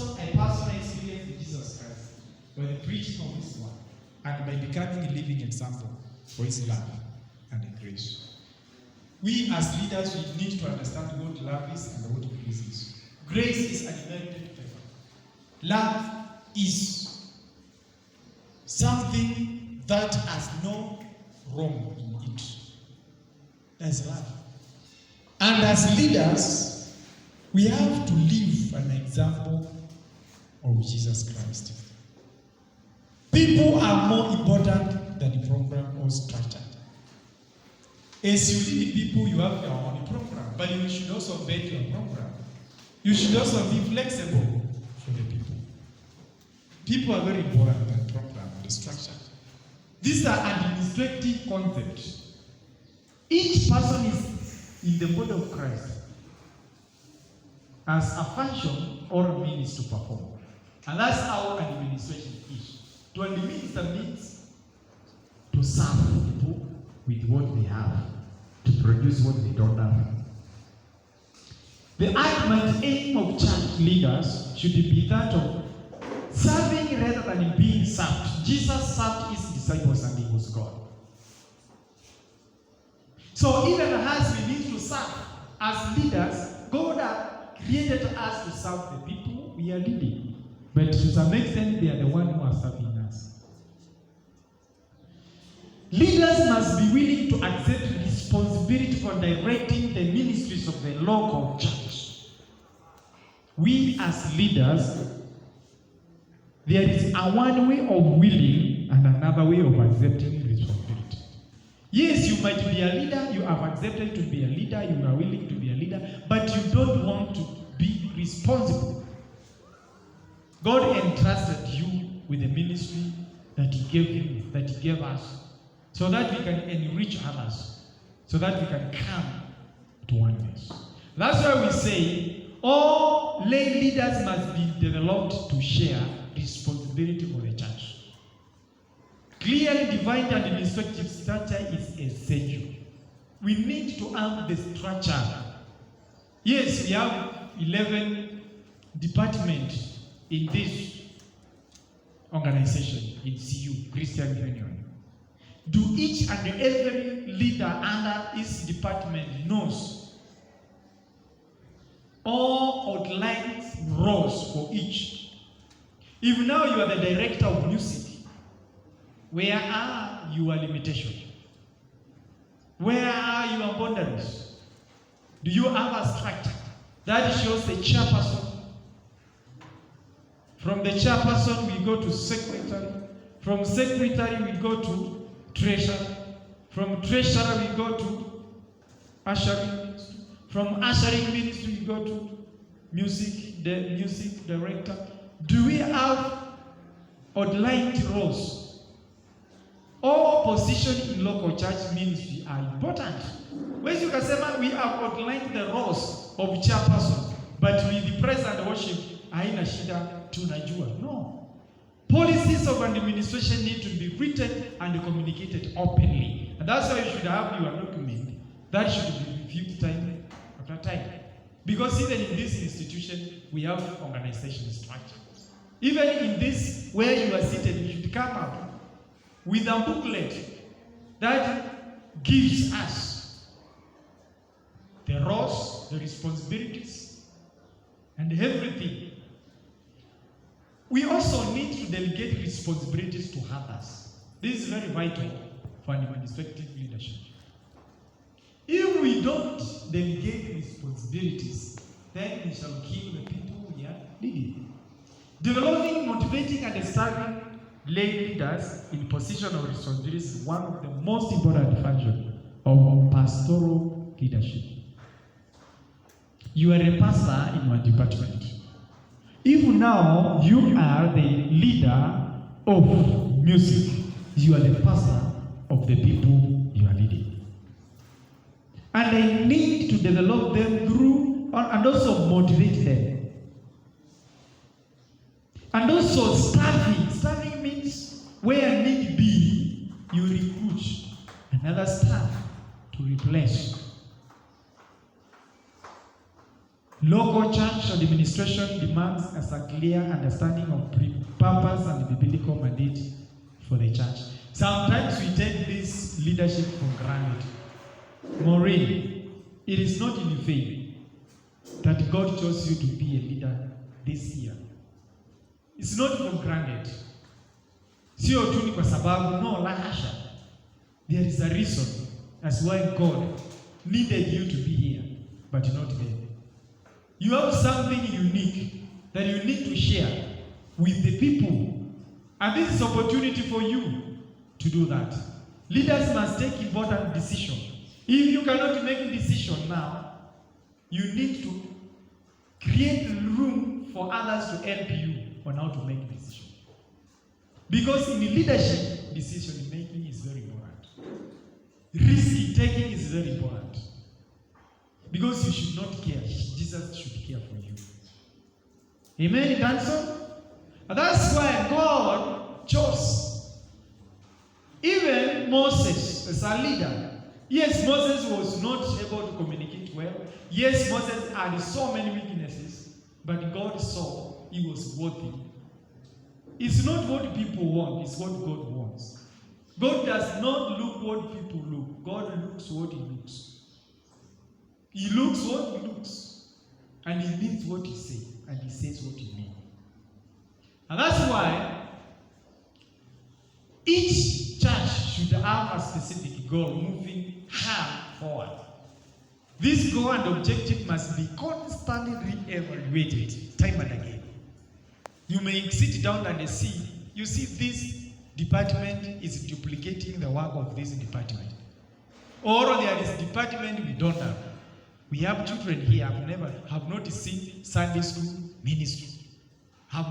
also a personal experience with Jesus Christ by the preaching of His word and by becoming a living example for His love and grace. We as leaders, we need to understand what love is and what grace is. Grace is unmerited favor. Love is something that has no wrong in it. That's love. And as leaders, we have to live an example of Jesus Christ. People are more important than the program or structure. As you lead people, you have your own program, but you should also bend your program. You should also be flexible for the people. People are very important than the program and the structure. These are administrative concepts. Each person is in the body of Christ as a function or means to perform. And that's how administration is. To administer means to serve people with what they have, to produce what they don't have. The ultimate aim of church leaders should be that of serving rather than being served. Jesus served his disciples and he was God. So even as we need to serve as leaders, God has created us to serve the people we are leading. But to some extent, they are the ones who are serving us. Leaders must be willing to accept responsibility for directing the ministries of the local church. We as leaders, there is a one way of willing and another way of accepting responsibility. Yes, you might be a leader, you have accepted to be a leader, you are willing to be a leader, but you don't want to be responsible. God entrusted you with the ministry that He gave us, so that we can enrich others, so that we can come to oneness. That's why we say all lay leaders must be developed to share responsibility for the church. Clearly defined administrative structure is essential. We need to have the structure. Yes, we have 11 departments in this organization, in CU, Christian Union. Do each and every leader under his department knows all outlines roles for each. If now you are the director of music, where are your limitations? Where are your boundaries? Do you have a structure that shows the chairperson? From the chairperson we go to secretary. From secretary we go to treasurer. From treasurer we go to ushering ministry. From ushering ministry we go to music director. Do we have outlined roles? All positions in local church ministry are important. When you can say, man, we have outlined the roles of chairperson, but with the praise and worship, haina shida tunajua. No. Policies of administration need to be written and communicated openly. And that's why you should have your document that should be reviewed time after time. Because even in this institution, we have organization structure. Even in this, where you are seated, you should come up with a booklet that gives us the roles, the responsibilities, and everything. We also need to delegate responsibilities to others. This is very vital for administrative leadership. If we don't delegate responsibilities, then we shall kill the people we are leading. Developing, motivating, and serving lay leaders in position of responsibility is one of the most important functions of pastoral leadership. You are a pastor in your department. If now you are the leader of music, you are the pastor of the people you are leading. And I need to develop them through and also motivate them. And also staffing. Staffing means where need be, you recruit another staff to replace. Local church administration demands a clear understanding of purpose and the biblical mandate for the church. Sometimes we take this leadership for granted. Maureen, it is not in vain that God chose you to be a leader this year. It's not for granted. Sio tu ni kwa sababu, no, la hasha. There is a reason as why God needed you to be here, but not there. You have something unique that you need to share with the people. And this is opportunity for you to do that. Leaders must take important decisions. If you cannot make a decision now, you need to create room for others to help you on how to make decisions. Because in leadership, decision making is very important. Risk taking is very important. Because you should not care. Jesus should care for you. Amen, Danson? And that's why God chose even Moses as a leader. Yes, Moses was not able to communicate well. Yes, Moses had so many weaknesses, but God saw he was worthy. It's not what people want, it's what God wants. God does not look what people look. God looks what he looks. He looks what he looks. And he means what he says. And he says what he means. And that's why each church should have a specific goal moving hard forward. This goal and objective must be constantly re-evaluated time and again. You may sit down and see, you see this department is duplicating the work of this department. Or there is a department we don't have. We have children here have not seen Sunday school ministry. I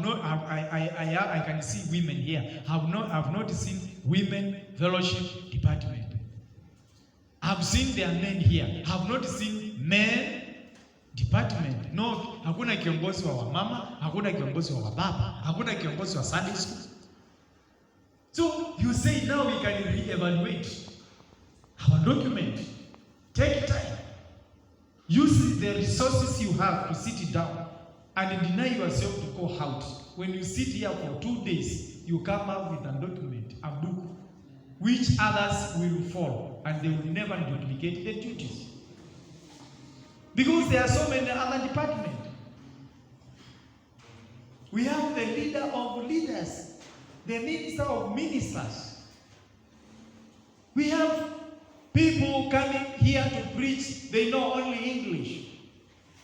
can see women here. Have not seen women fellowship department. I've seen their men here. Have not seen men department. No, hakuna kiongozi wa wamama, hakuna kiongozi wa wababa, hakuna kiongozi wa Sunday school. So you say now we can re-evaluate our document. Take time. Use the resources you have to sit down and deny yourself to go out. When you sit here for 2 days, you come up with a document, a book, which others will follow, and they will never duplicate the duties. Because there are so many other departments. We have the leader of leaders, the minister of ministers. We have people coming here to preach, they know only English.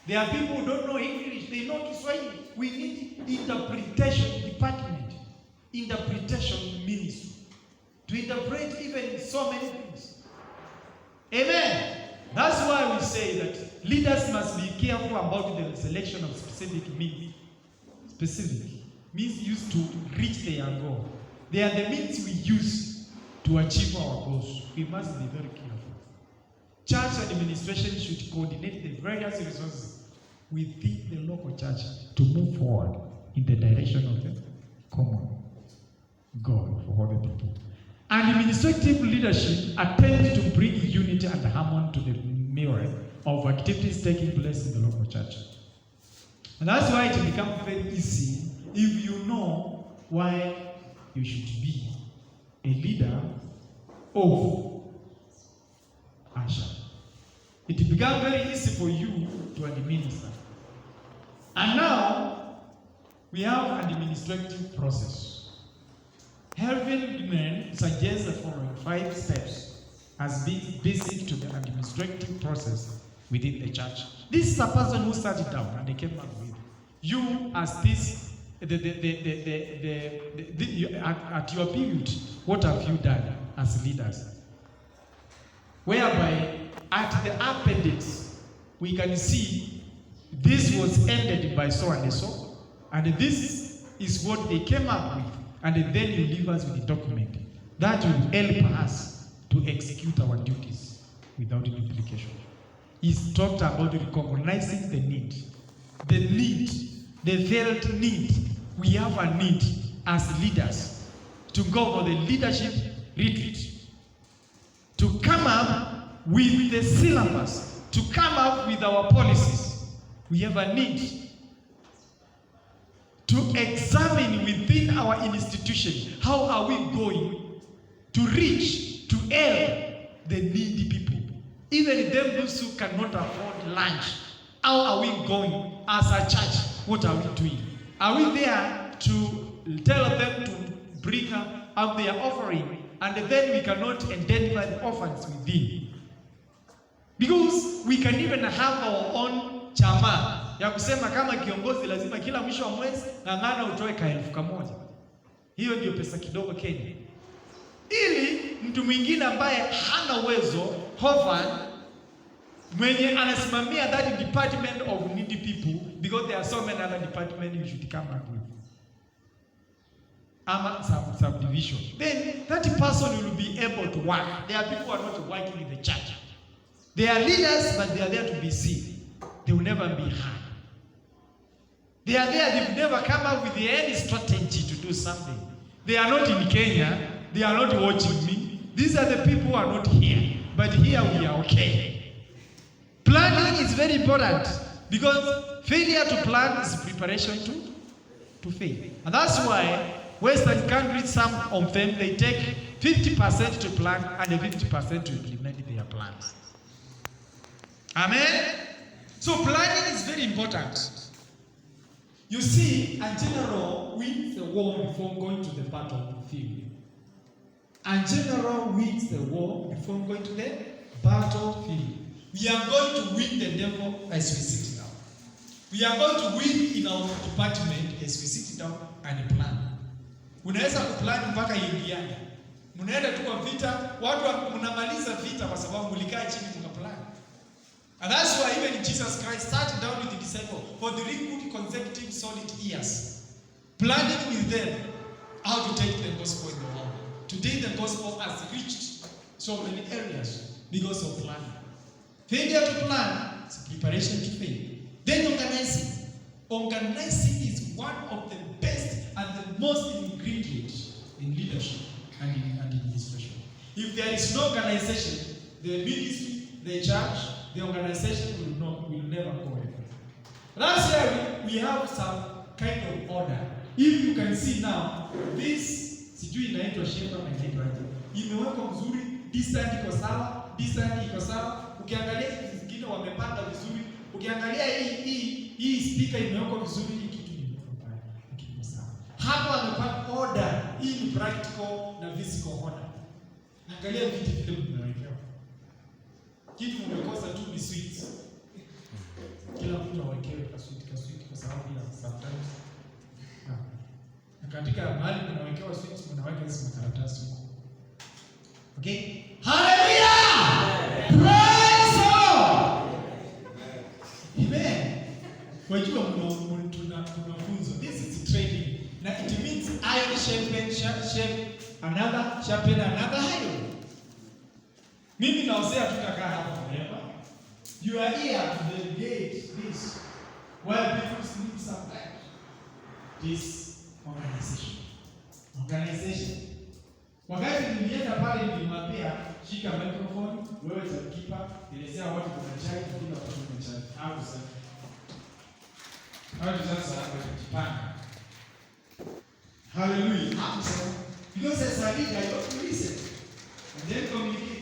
There are people who don't know English, they know Kiswahili. We need interpretation department, interpretation ministry, to interpret even so many things. Amen. That's why we say that leaders must be careful about the selection of specific means. Specific means used to reach their goal. They are the means we use to achieve our goals. We must be very careful. Church administration should coordinate the various resources within the local church to move forward in the direction of the common goal for all the people. And administrative leadership attempts to bring unity and harmony to the myriad of activities taking place in the local church. And that's why it becomes very easy if you know why you should be a leader of Asha. It becomes very easy for you to administer. And now we have an administrative process. Helvin Men suggests the following 5 steps as being basic to the administrative process within the church. This is a person who sat it down and they came up with you as this at your period. What have you done as leaders? Whereby at the appendix we can see this was ended by so and so, and this is what they came up with. And then you leave us with the document that will help us to execute our duties without duplication. He's talked about recognizing the need, the felt need. We have a need as leaders to go for the leadership retreat, to come up with the syllabus, to come up with our policies, we have a need to examine within our institution, how are we going to reach, to help the needy people? Even them who cannot afford lunch, how are we going as a church? What are we doing? Are we there to tell them to bring up their offering, and then we cannot identify the orphans within? Because we can even have our own chama ya kusema kama kiongozi lazima kila mwisho wa mwezi ng'ang'ana utoe ka1,000 kamoja. Hiyo ndio pesa kidogo Kenya. Ili mtu mwingine ambaye hana uwezo, orphan, mwenye anasimamia that department of needy people, because there are so many other departments you should come up with. Subdivision. Then that person will be able to work. There are people who are not working in the church. They are leaders, but they are there to be seen. They will never be heard. They are there, they've never come up with any strategy to do something. They are not in Kenya, they are not watching me. These are the people who are not here. But here we are okay. Planning is very important, because failure to plan is preparation to fail. And that's why Western countries, some of them, they take 50% to plan and 50% to implement their plans. Amen? So planning is very important. You see, a general wins the war before going to the battlefield. A general wins the war before going to the battlefield. We are going to win the devil as we sit down. We are going to win in our department as we sit down and plan. Unaweza kuplan mpaka Indiana. Mnaenda tu kwa vita, watu mnamaliza vita kwa sababu mlikaa chini mkaplan. And that's why even Jesus Christ sat down with the disciples for 3 good consecutive solid years, planning with them how to take the gospel in the world. Today the gospel has reached so many areas because of planning. Failure to plan is preparation to fail. Then organizing. Organizing is one of the best and the most ingredient in leadership and in administration. If there is no organization, the ministry, the church, the organization will never go anywhere. Last year we have some kind of order. If you can see now, this sijui inaitwa shape ama inaitwa imewekwa mzuri, distance iko sawa, distance iko sawa. Ukiangalia hizi zingine wamepanga vizuri, ukiangalia hii speaker imewekwa vizuri, hii kitu iko sawa. Hapo wamepanga order. Hii ni practical na physical order. Angalia vitu vile vimewekewa. Kitu mmekosa tu ni sweets. Kila mtu awekewe kasweet kwa sababu ya sometimes. Na katika mahali mnawekewa sweets mnaweka hizo makaratasi huko. Okay? Hallelujah! Praise God! Amen. Kwa hiyo tunafunzo. This is training. Na it means iron shape another, sharpen another iron. Mimi naosea tutakaa hapa forever. You are here to delegate this where people sleep sometimes. This organization. Wakati nilienda pale nilimwambia shika microphone, wewe zkipa, nielezea watu kuna chai bila kutumia chai. Hapo sasa. Hapo sasa kujipanga. Hallelujah. Hapo sasa. Because as a leader you have to listen and then communicate.